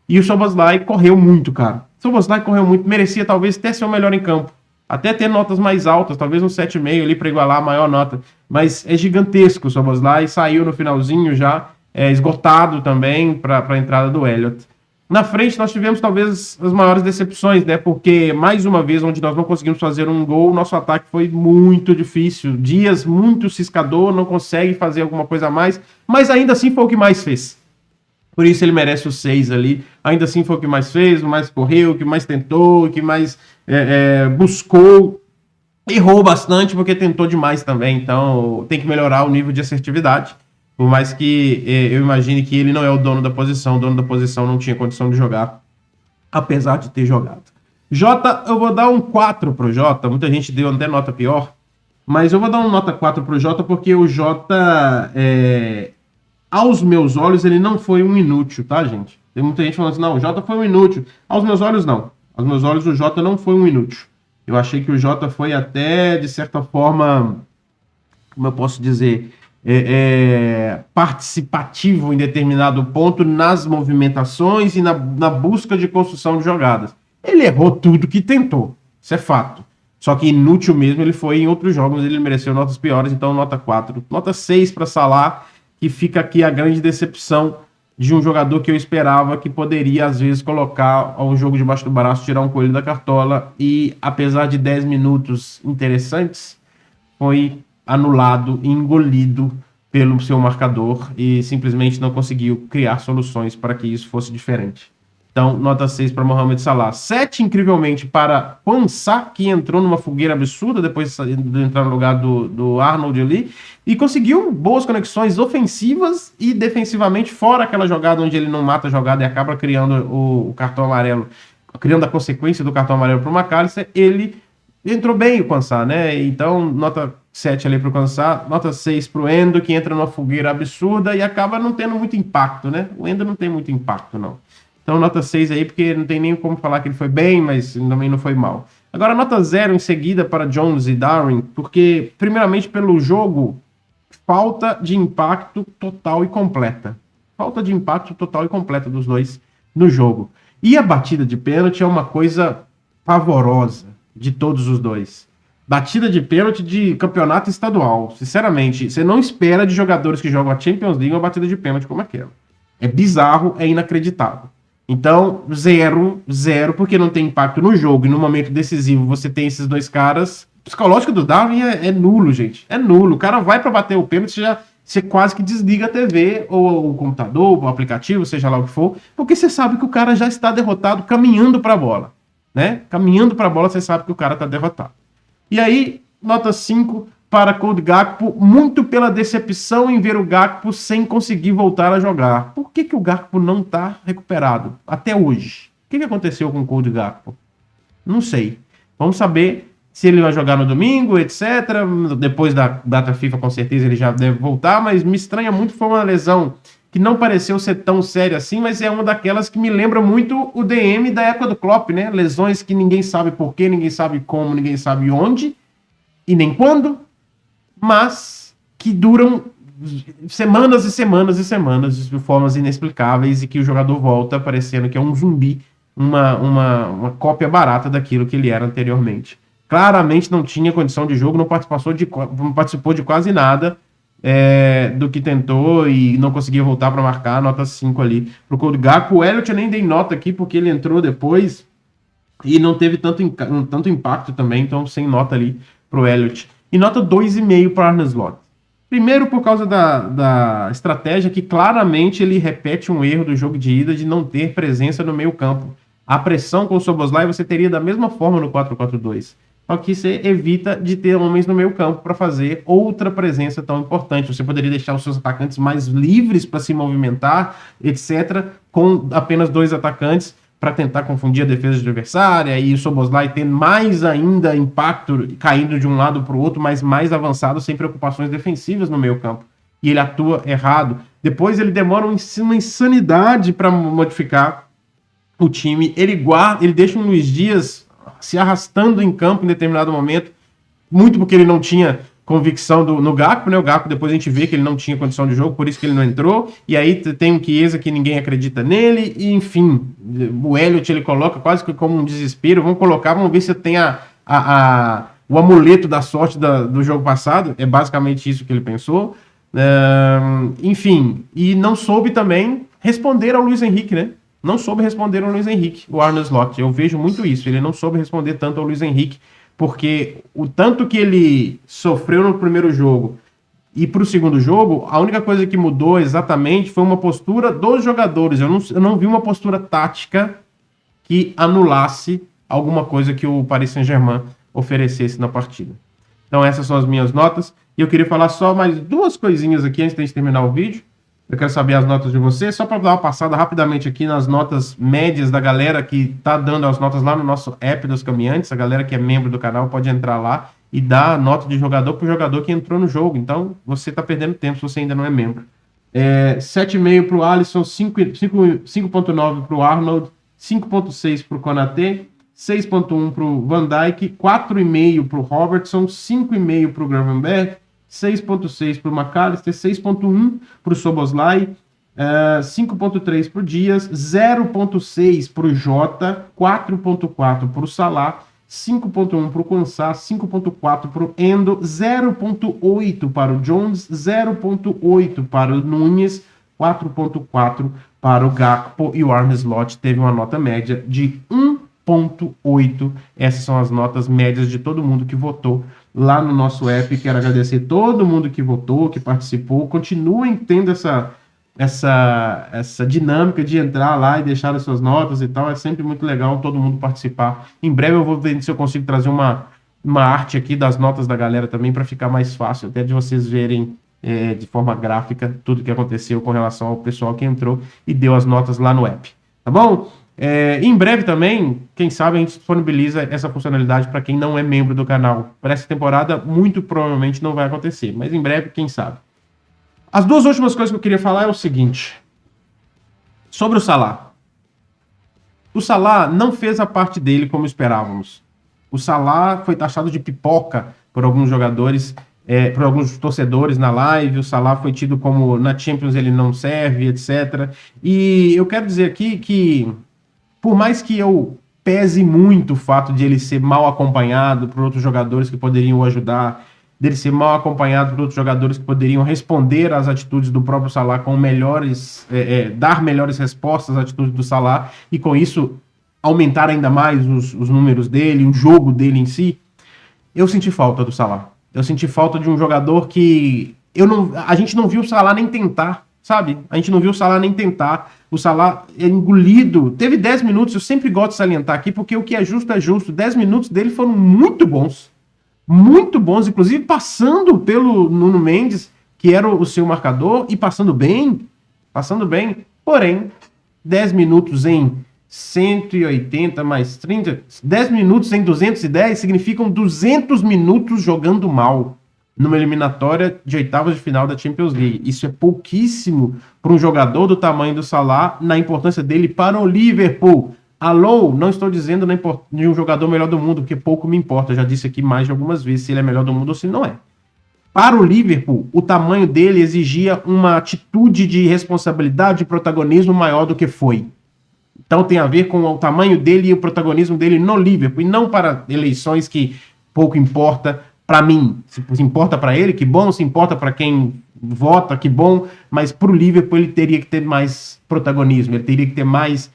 E o Szoboszlai correu muito, cara. O Szoboszlai correu muito, merecia talvez até ser o melhor em campo. Até ter notas mais altas, talvez um 7,5 ali para igualar a maior nota. Mas é gigantesco o Szoboszlai, saiu no finalzinho já, esgotado também para a entrada do Elliott. Na frente nós tivemos talvez as maiores decepções, né? Porque mais uma vez, onde nós não conseguimos fazer um gol, nosso ataque foi muito difícil. Dias muito ciscador, não consegue fazer alguma coisa a mais, mas ainda assim foi o que mais fez. Por isso ele merece o 6 ali. Ainda assim foi o que mais fez, o mais correu, o que mais tentou, o que mais buscou. Errou bastante porque tentou demais também, então tem que melhorar o nível de assertividade. Por mais que eu imagine que ele não é o dono da posição não tinha condição de jogar, apesar de ter jogado. Jota, eu vou dar um 4 pro Jota, muita gente deu até nota pior, mas eu vou dar uma nota 4 pro Jota porque o Jota, aos meus olhos, ele não foi um inútil, tá, gente? Tem muita gente falando assim, não, o Jota foi um inútil. Aos meus olhos, não. Aos meus olhos, o Jota não foi um inútil. Eu achei que o Jota foi até, de certa forma, como eu posso dizer, participativo em determinado ponto nas movimentações e na busca de construção de jogadas. Ele errou tudo que tentou, isso é fato. Só que inútil mesmo ele foi em outros jogos, ele mereceu notas piores, então nota 4. Nota 6 para Salah, que fica aqui a grande decepção de um jogador que eu esperava que poderia, às vezes, colocar um jogo debaixo do braço, tirar um coelho da cartola, e apesar de 10 minutos interessantes, foi anulado e engolido pelo seu marcador e simplesmente não conseguiu criar soluções para que isso fosse diferente. Então, nota 6 para Mohamed Salah. 7, incrivelmente, para Quansah, que entrou numa fogueira absurda depois de entrar no lugar do Arnold ali, e conseguiu boas conexões ofensivas e defensivamente, fora aquela jogada onde ele não mata a jogada e acaba criando o cartão amarelo, criando a consequência do cartão amarelo para o McAllister. Ele entrou bem, o Quansah, né? Então, nota 7 ali para o Quansah, nota 6 para o Endo, que entra numa fogueira absurda e acaba não tendo muito impacto, né? O Endo não tem muito impacto, não. Então, nota 6 aí, porque não tem nem como falar que ele foi bem, mas também não foi mal. Agora, nota 0 em seguida para Jones e Darwin, porque, primeiramente, pelo jogo, falta de impacto total e completa. Falta de impacto total e completa dos dois no jogo. E a batida de pênalti é uma coisa pavorosa de todos os dois. Batida de pênalti de campeonato estadual. Sinceramente, você não espera de jogadores que jogam a Champions League uma batida de pênalti como aquela. É bizarro, é inacreditável. Então, 0, porque não tem impacto no jogo e no momento decisivo você tem esses dois caras. O psicológico do Darwin é nulo, gente. É nulo. O cara vai para bater o pênalti, você quase que desliga a TV ou o computador, ou o aplicativo, seja lá o que for, porque você sabe que o cara já está derrotado caminhando para a bola, né? Caminhando para a bola, você sabe que o cara está derrotado. E aí, nota 5 para Cody Gakpo, muito pela decepção em ver o Gakpo sem conseguir voltar a jogar. Por que o Gakpo não está recuperado até hoje? O que aconteceu com o Cody Gakpo? Não sei. Vamos saber se ele vai jogar no domingo, etc. Depois da data FIFA, com certeza, ele já deve voltar, mas me estranha muito, foi uma lesão que não pareceu ser tão séria assim, mas é uma daquelas que me lembra muito o DM da época do Klopp, né? Lesões que ninguém sabe por quê, ninguém sabe como, ninguém sabe onde e nem quando, mas que duram semanas e semanas e semanas de formas inexplicáveis e que o jogador volta parecendo que é um zumbi, uma cópia barata daquilo que ele era anteriormente. Claramente não tinha condição de jogo, não participou de quase nada do que tentou e não conseguia voltar para marcar, nota 5 ali pro Cody Gakpo. O Elliott eu nem dei nota aqui porque ele entrou depois e não teve tanto impacto também, então sem nota ali pro Elliott. E nota 2,5 para Arne Slot. Primeiro por causa da estratégia que claramente ele repete um erro do jogo de ida de não ter presença no meio campo. A pressão com o Szoboszlai você teria da mesma forma no 4-4-2. Só que você evita de ter homens no meio campo para fazer outra presença tão importante. Você poderia deixar os seus atacantes mais livres para se movimentar, etc., com apenas 2 atacantes para tentar confundir a defesa adversária e o Szoboszlai ter mais ainda impacto caindo de um lado para o outro, mas mais avançado, sem preocupações defensivas no meio campo. E ele atua errado. Depois ele demora uma insanidade para modificar o time. Ele deixa o Luiz Dias se arrastando em campo em determinado momento, muito porque ele não tinha convicção no Gakpo, né? O Gakpo depois a gente vê que ele não tinha condição de jogo, por isso que ele não entrou, e aí tem o Chiesa que ninguém acredita nele, e enfim, o Elliott ele coloca quase que como um desespero, vamos ver se tem o amuleto da sorte do jogo passado, é basicamente isso que ele pensou, enfim, e não soube também responder ao Luiz Henrique, né? Não soube responder ao Luiz Henrique, o Arne Slot. Eu vejo muito isso. Ele não soube responder tanto ao Luiz Henrique, porque o tanto que ele sofreu no primeiro jogo e para o segundo jogo, a única coisa que mudou exatamente foi uma postura dos jogadores. Eu não vi uma postura tática que anulasse alguma coisa que o Paris Saint-Germain oferecesse na partida. Então essas são as minhas notas. E E eu queria falar só mais duas coisinhas aqui antes de a gente terminar o vídeo. Eu quero saber as notas de vocês, só para dar uma passada rapidamente aqui nas notas médias da galera que tá dando as notas lá no nosso app dos caminhantes. A galera que é membro do canal pode entrar lá e dar a nota de jogador pro jogador que entrou no jogo. Então, você tá perdendo tempo se você ainda não é membro. 7,5 pro Alisson, 5,9 pro Arnold, 5,6 pro Konaté, 6,1 pro Van Dijk, 4,5 pro Robertson, 5,5 pro Gravenberch, 6,6 para o McAllister, 6,1 para o Szoboszlai, 5,3 para o Dias, 0,6 para o Jota, 4,4 para o Salah, 5,1 para o Quansah, 5,4 para o Endo, 0,8 para o Jones, 0,8 para o Nunes, 4,4 para o Gakpo, e o Arne Slot teve uma nota média de 1,8. Essas são as notas médias de todo mundo que votou lá no nosso app. Quero agradecer todo mundo que votou, que participou. Continuem tendo essa dinâmica de entrar lá e deixar as suas notas e tal. É sempre muito legal todo mundo participar. Em breve eu vou ver se eu consigo trazer uma arte aqui das notas da galera também, para ficar mais fácil, até de vocês verem de forma gráfica tudo que aconteceu com relação ao pessoal que entrou e deu as notas lá no app. Tá bom? Em breve também, quem sabe a gente disponibiliza essa funcionalidade para quem não é membro do canal. Para essa temporada, muito provavelmente não vai acontecer, mas em breve, quem sabe. As duas últimas coisas que eu queria falar é o seguinte. Sobre o Salah. O Salah não fez a parte dele como esperávamos. O Salah foi taxado de pipoca por alguns jogadores, por alguns torcedores na live. O Salah foi tido como na Champions ele não serve, etc. E eu quero dizer aqui que, por mais que eu pese muito o fato de ele ser mal acompanhado por outros jogadores que poderiam o ajudar, dele ser mal acompanhado por outros jogadores que poderiam responder às atitudes do próprio Salah com dar melhores respostas às atitudes do Salah, e com isso aumentar ainda mais os números dele, o jogo dele em si, eu senti falta do Salah. Eu senti falta de um jogador que a gente não viu o Salah nem tentar, sabe? A gente não viu o Salah nem tentar. O Salah é engolido. Teve 10 minutos, eu sempre gosto de salientar aqui, porque o que é justo é justo. 10 minutos dele foram muito bons, inclusive passando pelo Nuno Mendes, que era o seu marcador, e passando bem. Porém, 10 minutos em 180 mais 30, 10 minutos em 210 significam 200 minutos jogando mal numa eliminatória de oitavas de final da Champions League. Isso é pouquíssimo para um jogador do tamanho do Salah, na importância dele para o Liverpool. Alô, não estou dizendo de um jogador melhor do mundo, porque pouco me importa. Eu já disse aqui mais de algumas vezes se ele é melhor do mundo ou se não é. Para o Liverpool, o tamanho dele exigia uma atitude de responsabilidade e protagonismo maior do que foi. Então tem a ver com o tamanho dele e o protagonismo dele no Liverpool, e não para eleições que pouco importa para mim. Se importa para ele, que bom. Se importa para quem vota, que bom. Mas para o Liverpool ele teria que ter mais protagonismo, ele teria que ter mais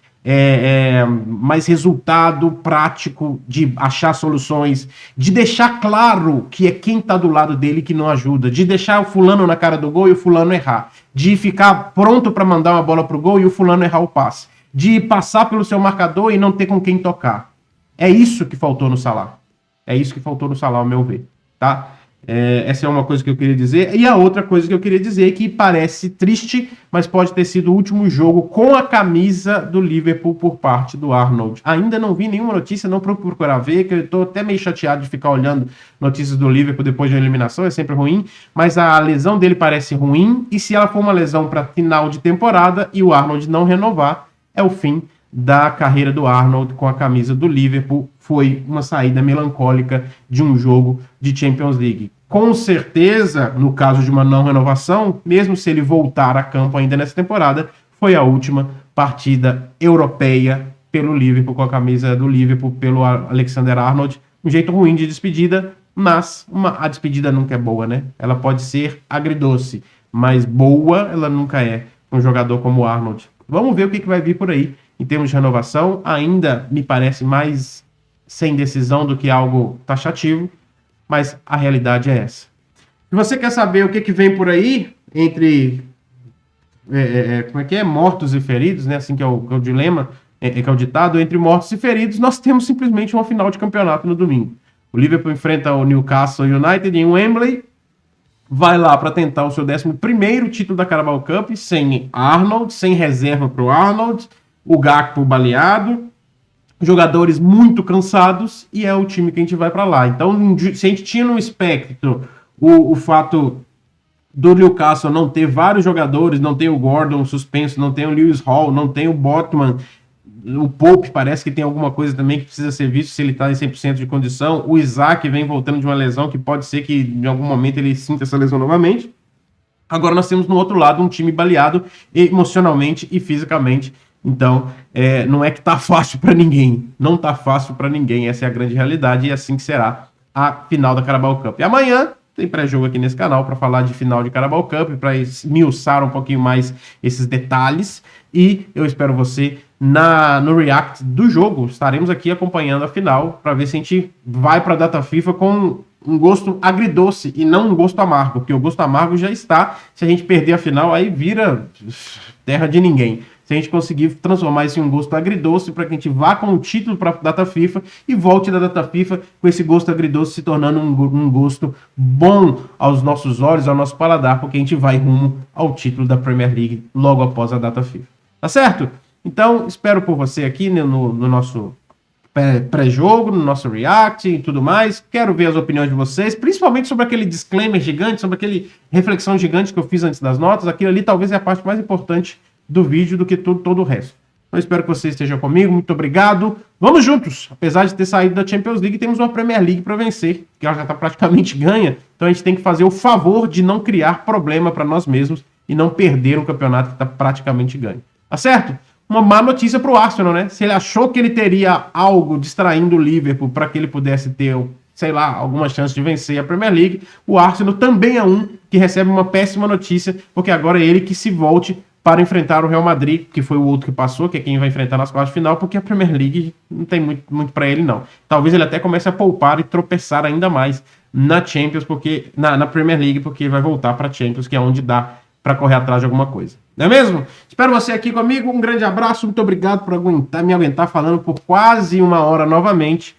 resultado prático, de achar soluções, de deixar claro que é quem está do lado dele que não ajuda, de deixar o fulano na cara do gol e o fulano errar, de ficar pronto para mandar uma bola pro gol e o fulano errar o passe, de passar pelo seu marcador e não ter com quem tocar. É isso que faltou no Salah. Ao meu ver, tá? Essa é uma coisa que eu queria dizer. E a outra coisa que eu queria dizer, que parece triste, mas pode ter sido o último jogo com a camisa do Liverpool por parte do Arnold. Ainda não vi nenhuma notícia, não procurar ver, que eu estou até meio chateado de ficar olhando notícias do Liverpool depois de uma eliminação, é sempre ruim, mas a lesão dele parece ruim, e se ela for uma lesão para final de temporada e o Arnold não renovar, é o fim da carreira do Arnold com a camisa do Liverpool. Foi uma saída melancólica de um jogo de Champions League. Com certeza, no caso de uma não renovação, mesmo se ele voltar a campo ainda nessa temporada, foi a última partida europeia pelo Liverpool, com a camisa do Liverpool, pelo Alexander-Arnold. Um jeito ruim de despedida, mas a despedida nunca é boa, né? Ela pode ser agridoce, mas boa ela nunca é um jogador como o Arnold. Vamos ver o que vai vir por aí em termos de renovação. Ainda me parece mais sem decisão do que algo taxativo, mas a realidade é essa. Se você quer saber o que vem por aí, entre mortos e feridos, né? Assim que é o dilema, que é o ditado, entre mortos e feridos, nós temos simplesmente uma final de campeonato no domingo. O Liverpool enfrenta o Newcastle United em Wembley, vai lá para tentar o seu 11º título da Carabao Cup, sem Arnold, sem reserva para o Arnold, o Gakpo baleado, jogadores muito cansados, e é o time que a gente vai para lá. Então, se a gente tinha no espectro o fato do Newcastle não ter vários jogadores, não tem o Gordon suspenso, não tem o Lewis Hall, não tem o Botman, o Pope parece que tem alguma coisa também que precisa ser visto se ele está em 100% de condição, o Isaac vem voltando de uma lesão que pode ser que em algum momento ele sinta essa lesão novamente. Agora nós temos no outro lado um time baleado emocionalmente e fisicamente. Então, não é que tá fácil para ninguém. Não tá fácil para ninguém. Essa é a grande realidade e assim que será a final da Carabao Cup. E amanhã tem pré-jogo aqui nesse canal para falar de final de Carabao Cup, para esmiuçar um pouquinho mais esses detalhes. E eu espero você no react do jogo. Estaremos aqui acompanhando a final para ver se a gente vai para a data FIFA com um gosto agridoce e não um gosto amargo, porque o gosto amargo já está. Se a gente perder a final, aí vira terra de ninguém. Se a gente conseguir transformar isso em um gosto agridoce para que a gente vá com o título para a data FIFA e volte da data FIFA com esse gosto agridoce se tornando um gosto bom aos nossos olhos, ao nosso paladar, porque a gente vai rumo ao título da Premier League logo após a data FIFA. Tá certo? Então, espero por você aqui no nosso pré-jogo, no nosso react e tudo mais. Quero ver as opiniões de vocês, principalmente sobre aquele disclaimer gigante, sobre aquele reflexão gigante que eu fiz antes das notas. Aquilo ali talvez é a parte mais importante do vídeo do que todo o resto. Então espero que você esteja comigo, muito obrigado. Vamos juntos! Apesar de ter saído da Champions League, temos uma Premier League para vencer, que ela já está praticamente ganha, então a gente tem que fazer o favor de não criar problema para nós mesmos e não perder um campeonato que está praticamente ganho. Tá certo? Uma má notícia para o Arsenal, né? Se ele achou que ele teria algo distraindo o Liverpool para que ele pudesse ter, sei lá, alguma chance de vencer a Premier League, o Arsenal também é um que recebe uma péssima notícia, porque agora é ele que se volte para enfrentar o Real Madrid, que foi o outro que passou, que é quem vai enfrentar nas quartas de final, porque a Premier League não tem muito para ele, não. Talvez ele até comece a poupar e tropeçar ainda mais na Champions, porque na Premier League, porque ele vai voltar para a Champions, que é onde dá para correr atrás de alguma coisa. Não é mesmo? Espero você aqui comigo, um grande abraço, muito obrigado por me aguentar falando por quase 1 hora novamente.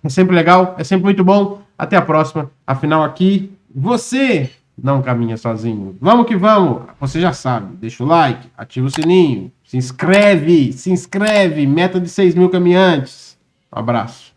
É sempre legal, é sempre muito bom. Até a próxima. Afinal aqui, você não caminha sozinho. Vamos que vamos. Você já sabe. Deixa o like, ativa o sininho, se inscreve. Meta de 6.000 caminhantes. Um abraço.